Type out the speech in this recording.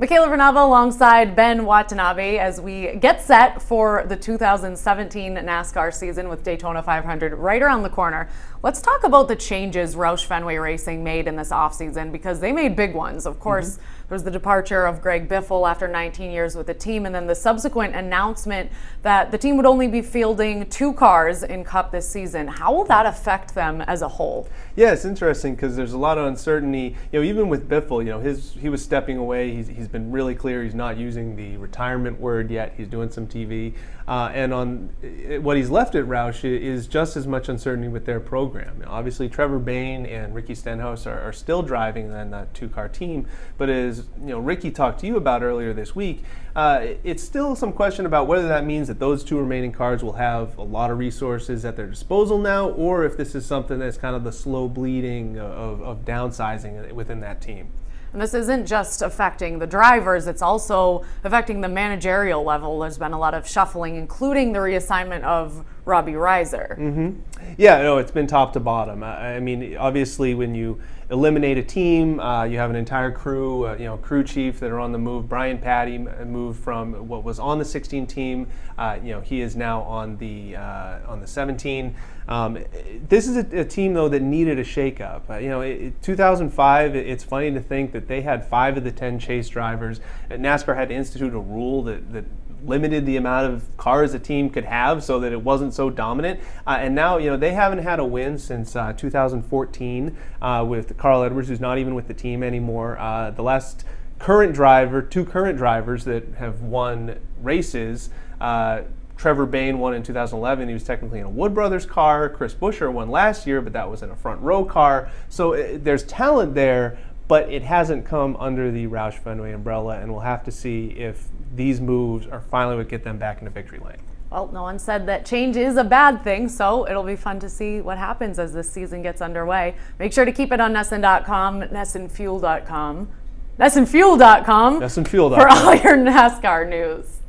Michaela Vernava alongside Ben Watanabe as we get set for the 2017 NASCAR season with Daytona 500 right around the corner. Let's talk about the changes Roush Fenway Racing made in this offseason, because they made big ones. Of course, there was the departure of Greg Biffle after 19 years with the team, and then the subsequent announcement that the team would only be fielding 2 cars in Cup this season. How will that affect them as a whole? Yeah, it's interesting because there's a lot of uncertainty. Even with Biffle, he was stepping away. He's been really clear he's not using the retirement word yet. He's doing some TV, and on what he's left at Roush is just as much uncertainty with their program. Obviously, Trevor Bayne and Ricky Stenhouse are still driving in that 2-car team, but as Ricky talked to you about earlier this week, it's still some question about whether that means that those 2 remaining cars will have a lot of resources at their disposal now, or if this is something that's kind of the slow bleeding of downsizing within that team. And this isn't just affecting the drivers, it's also affecting the managerial level. There's been a lot of shuffling, including the reassignment of Robbie Reiser. Yeah, no, it's been top to bottom. I mean, obviously, when you eliminate a team, you have an entire crew, crew chief that are on the move. Brian Patty moved from what was on the 16 team. He is now on the 17. This is a team, though, that needed a shakeup. 2005, it's funny to think that they had 5 of the 10 chase drivers. NASCAR had to institute a rule that limited the amount of cars a team could have so that it wasn't so dominant. And now, they haven't had a win since 2014 with Carl Edwards, who's not even with the team anymore. The last 2 current drivers that have won races, Trevor Bayne won in 2011. He was technically in a Wood Brothers car. Chris Buescher won last year, but that was in a front row car. So there's talent there, but it hasn't come under the Roush Fenway umbrella, and we'll have to see if these moves are finally what get them back into victory lane. Well, no one said that change is a bad thing, so it'll be fun to see what happens as this season gets underway. Make sure to keep it on NESN.com, NESNfuel.com for all your NASCAR news.